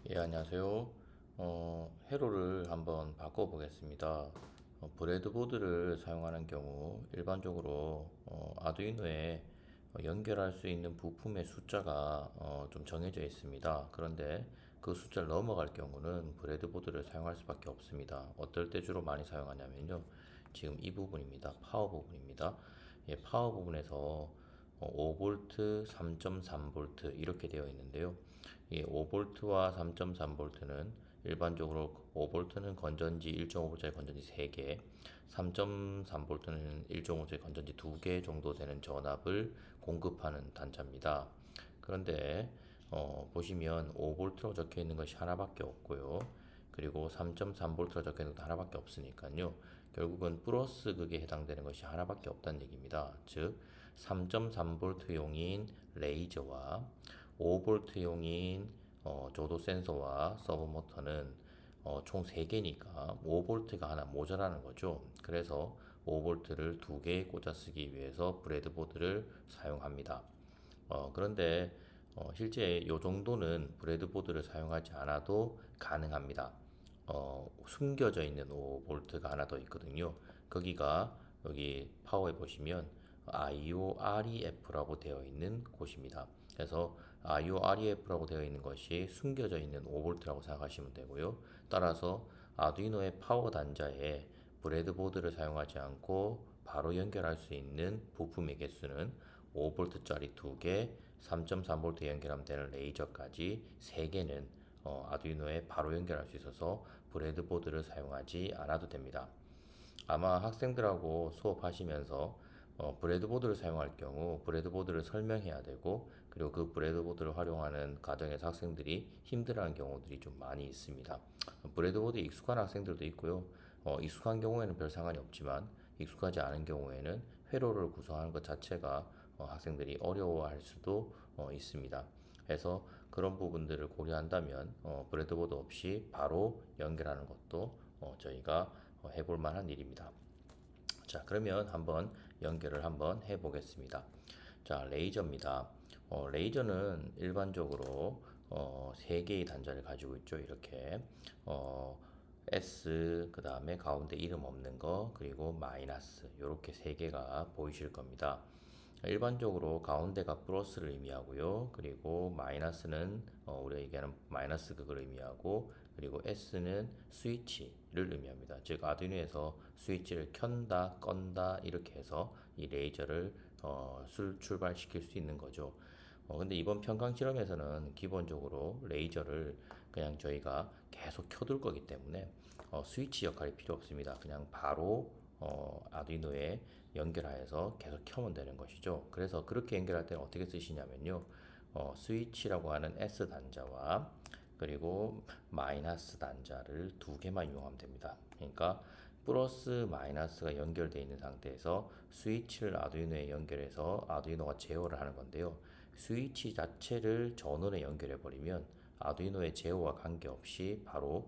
예, 안녕하세요. 회로를 한번 바꿔보겠습니다. 브레드보드를 사용하는 경우 일반적으로 아두이노에 연결할 수 있는 부품의 숫자가 좀 정해져 있습니다. 그런데 그 숫자를 넘어갈 경우는 브레드보드를 사용할 수밖에 없습니다. 어떨 때 주로 많이 사용하냐면요. 지금 이 부분입니다. 파워 부분입니다. 예, 파워 부분에서 5V, 3.3V 이렇게 되어 있는데요. 이 5V와 3.3V는 일반적으로 5V는 건전지 1.5V짜리 건전지 3개, 3.3V는 1.5V짜리 건전지 2개 정도 되는 전압을 공급하는 단자입니다. 그런데 보시면 5V로 적혀 있는 것이 하나밖에 없고요. 그리고 3.3V로 적혀 있는 것도 하나밖에 없으니까요. 결국은 플러스 극에 해당되는 것이 하나밖에 없다는 얘기입니다. 즉 3.3V용인 레이저와 5V용인 조도 센서와 서브 모터는 총 3개니까 5V가 하나 모자라는 거죠. 그래서 5V를 2개 꽂아 쓰기 위해서 브레드보드를 사용합니다. 그런데 실제 이 정도는 브레드보드를 사용하지 않아도 가능합니다. 숨겨져 있는 5V가 하나 더 있거든요. 거기가 여기 파워에 보시면 IOREF라고 되어 있는 곳입니다. 그래서 IOREF라고 되어 있는 것이 숨겨져 있는 5V라고 생각하시면 되고요. 따라서 아두이노의 파워 단자에 브레드보드를 사용하지 않고 바로 연결할 수 있는 부품의 개수는 5V짜리 2개, 3.3V 연결하면 되는 레이저까지 3개는 아두이노에 바로 연결할 수 있어서 브레드보드를 사용하지 않아도 됩니다. 아마 학생들하고 수업하시면서 브레드보드를 사용할 경우 브레드보드를 설명해야 되고 그리고 그 브레드보드를 활용하는 과정에서 학생들이 힘들어하는 경우들이 좀 많이 있습니다. 브레드보드에 익숙한 학생들도 있고요. 익숙한 경우에는 별 상관이 없지만 익숙하지 않은 경우에는 회로를 구성하는 것 자체가 학생들이 어려워할 수도 있습니다. 그래서 그런 부분들을 고려한다면 브레드보드 없이 바로 연결하는 것도 저희가 해볼 만한 일입니다. 자, 그러면 한번 연결을 한번 해 보겠습니다. 자, 레이저입니다. 레이저는 일반적으로 3개의 단자를 가지고 있죠. 이렇게 S, 그 다음에 가운데 이름 없는 거, 그리고 마이너스 이렇게 3개가 보이실 겁니다. 일반적으로 가운데가 플러스를 의미하고요. 그리고 마이너스는 우리가 얘기하는 마이너스 극을 의미하고 그리고 S는 스위치를 의미합니다. 즉 아두이노에서 스위치를 켠다, 껐다 이렇게 해서 이 레이저를 출발시킬 수 있는 거죠. 근데 이번 평강 실험에서는 기본적으로 레이저를 그냥 저희가 계속 켜둘 거기 때문에 스위치 역할이 필요 없습니다. 그냥 바로 아두이노에 연결하여서 계속 켜면 되는 것이죠. 그래서 그렇게 연결할 때는 어떻게 쓰시냐면요. 스위치라고 하는 S 단자와 그리고 마이너스 단자를 2개만 이용하면 됩니다. 그러니까 플러스 마이너스가 연결되어 있는 상태에서 스위치를 아두이노에 연결해서 아두이노가 제어를 하는 건데요. 스위치 자체를 전원에 연결해 버리면 아두이노의 제어와 관계없이 바로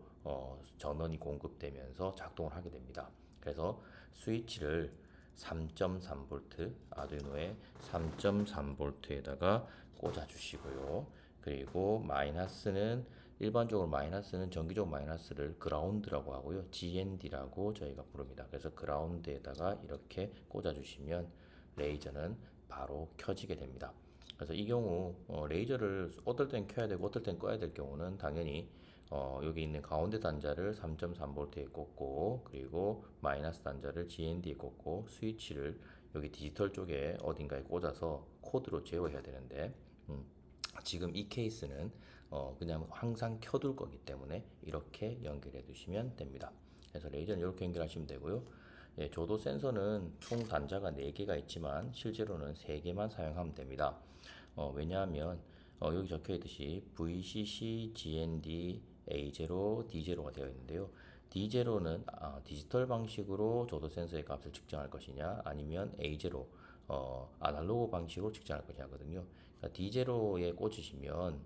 전원이 공급되면서 작동을 하게 됩니다. 그래서 스위치를 3.3V 아두이노의 3.3V에다가 꽂아 주시고요. 그리고 마이너스는 일반적으로 마이너스는 정기적 마이너스를 그라운드라고 하고요. GND라고 저희가 부릅니다. 그래서 그라운드에다가 이렇게 꽂아 주시면 레이저는 바로 켜지게 됩니다. 그래서 이 경우 레이저를 어떨 땐 켜야 되고 어떨 땐 꺼야 될 경우는 당연히 여기 있는 가운데 단자를 3.3V에 꽂고 그리고 마이너스 단자를 GND에 꽂고 스위치를 여기 디지털 쪽에 어딘가에 꽂아서 코드로 제어해야 되는데 지금 이 케이스는 그냥 항상 켜둘 거기 때문에 이렇게 연결해 두시면 됩니다. 그래서 레이저는 이렇게 연결하시면 되고요. 예, 조도 센서는 총 단자가 4개가 있지만 실제로는 3개만 사용하면 됩니다. 왜냐하면 여기 적혀 있듯이 VCC, GND, A0, D0가 되어 있는데요. D0는 디지털 방식으로 조도 센서의 값을 측정할 것이냐 아니면 A0 아날로그 방식으로 측정할 것이냐 하거든요. 그러니까 D0에 꽂으시면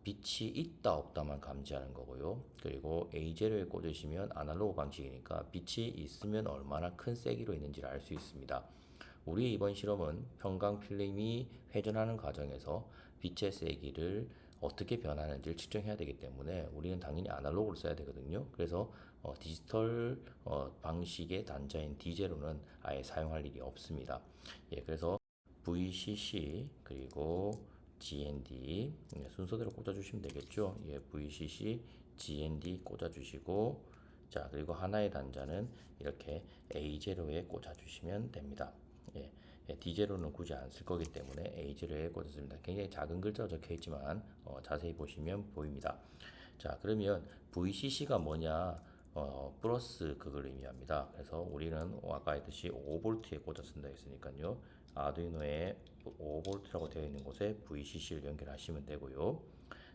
빛이 있다 없다만 감지하는 거고요. 그리고 A0에 꽂으시면 아날로그 방식이니까 빛이 있으면 얼마나 큰 세기로 있는지를 알 수 있습니다. 우리 이번 실험은 평강 필름이 회전하는 과정에서 빛의 세기를 어떻게 변하는지를 측정해야 되기 때문에 우리는 당연히 아날로그를 써야 되거든요. 그래서 디지털 방식의 단자인 D0는 아예 사용할 일이 없습니다. 예, 그래서 VCC 그리고 GND 순서대로 꽂아주시면 되겠죠. 예, VCC, GND 꽂아주시고 자 그리고 하나의 단자는 이렇게 A0에 꽂아주시면 됩니다. 예, D0는 굳이 안 쓸 거기 때문에 A0에 꽂았습니다. 굉장히 작은 글자로 적혀 있지만 자세히 보시면 보입니다. 자 그러면 VCC가 뭐냐? 플러스 그걸 의미합니다. 그래서 우리는 아까 했듯이 5V에 꽂아 쓴다 했으니까요. 아두이노에 5V라고 되어 있는 곳에 VCC를 연결하시면 되고요.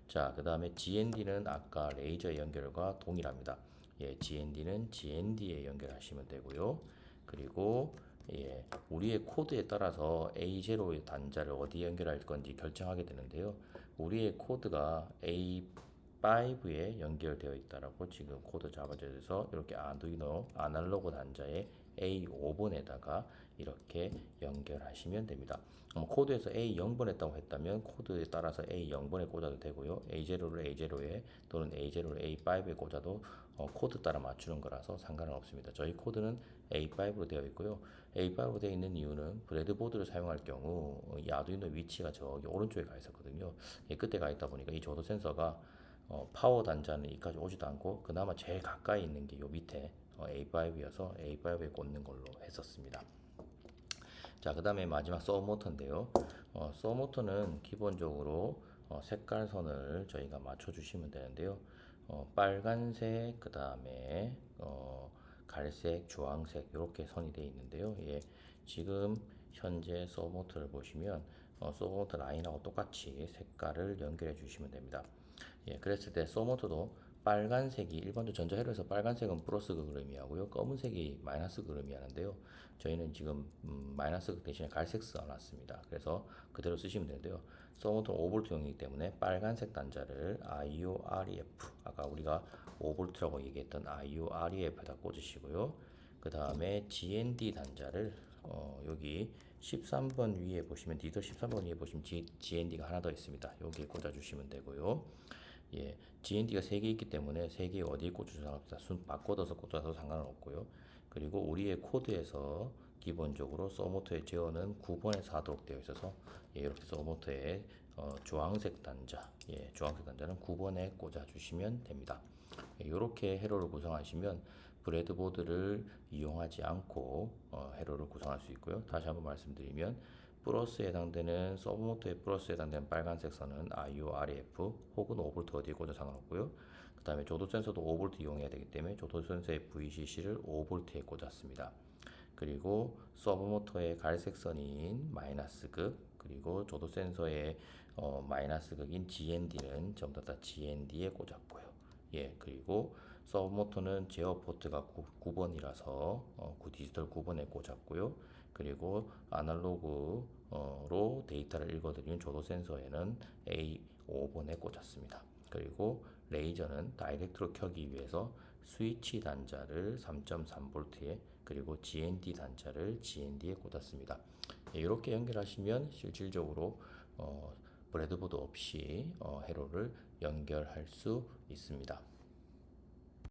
자, 그 다음에 GND는 아까 레이저 연결과 동일합니다. 예, GND는 GND에 연결하시면 되고요. 그리고 예, 우리의 코드에 따라서 A0의 단자를 어디에 연결할 건지 결정하게 되는데요. 우리의 코드가 A5에 연결되어 있다라고 지금 코드 잡아줘서 이렇게 아두이노 아날로그 단자에 A5번에다가 이렇게 연결하시면 됩니다. 코드에서 A0번 했다고 했다면 코드에 따라서 A0번에 꽂아도 되고요. A0를 A0에 또는 A0를 A5에 꽂아도 코드 따라 맞추는 거라서 상관은 없습니다. 저희 코드는 A5로 되어 있고요. A5로 되어 있는 이유는 브레드보드를 사용할 경우 이 아두이노 위치가 저기 오른쪽에 가 있었거든요. 예, 끝에 가 있다 보니까 이 조도 센서가 파워 단자는 이까지 오지도 않고 그나마 제일 가까이 있는 게 요 밑에 A5이어서 A5에 꽂는 걸로 했었습니다. 자, 그 다음에 마지막 서모터인데요. 서모터는 기본적으로 색깔 선을 저희가 맞춰주시면 되는데요. 빨간색, 그 다음에 갈색, 주황색 이렇게 선이 되어 있는데요. 예, 지금 현재 서모터를 보시면 서모터 라인하고 똑같이 색깔을 연결해 주시면 됩니다. 예, 그랬을 때 서모터도 빨간색이 일반적 전자회로에서 빨간색은 플러스 극을 의미하고요. 검은색이 마이너스 극을 의미하는데요. 저희는 지금 마이너스 극 대신에 갈색 써놨습니다. 그래서 그대로 쓰시면 되는데요. 서모터는 5V용이기 때문에 빨간색 단자를 IOREF 아까 우리가 5V라고 얘기했던 IOREF에다 꽂으시고요. 그 다음에 GND 단자를 여기 13번 위에 보시면 디지털 13번 위에 보시면 GND가 하나 더 있습니다. 여기에 꽂아주시면 되고요. 예, GND가 3개 있기 때문에 3개 어디에 꽂혀도 상관없다. 순 바꿔서 꽂아도 상관은 없고요. 그리고 우리의 코드에서 기본적으로 서모터의 제어는 9번에서 하도록 되어 있어서 예, 이렇게 서모터의 주황색 단자, 예, 주황색 단자는 9번에 꽂아주시면 됩니다. 예, 이렇게 회로를 구성하시면 브레드보드를 이용하지 않고 회로를 구성할 수 있고요. 다시 한번 말씀드리면 플러스에 해당되는 서브모터의 플러스에 해당되는 빨간색 선은 IOREF 혹은 5V 어디에 꽂아 상관없고요. 그 다음에 조도 센서도 5V 이용해야 되기 때문에 조도 센서의 VCC를 5V에 꽂았습니다. 그리고 서브모터의 갈색 선인 마이너스극 그리고 조도 센서의 마이너스극인 GND는 전부 다 GND에 꽂았고요. 예, 그리고 서브모터는 제어 포트가 9번이라서 디지털 9번에 꽂았고요. 그리고 아날로그로 데이터를 읽어드리는 조도 센서에는 A5번에 꽂았습니다. 그리고 레이저는 다이렉트로 켜기 위해서 스위치 단자를 3.3V에 그리고 GND 단자를 GND에 꽂았습니다. 이렇게 연결하시면 실질적으로 브레드보드 없이 회로를 연결할 수 있습니다.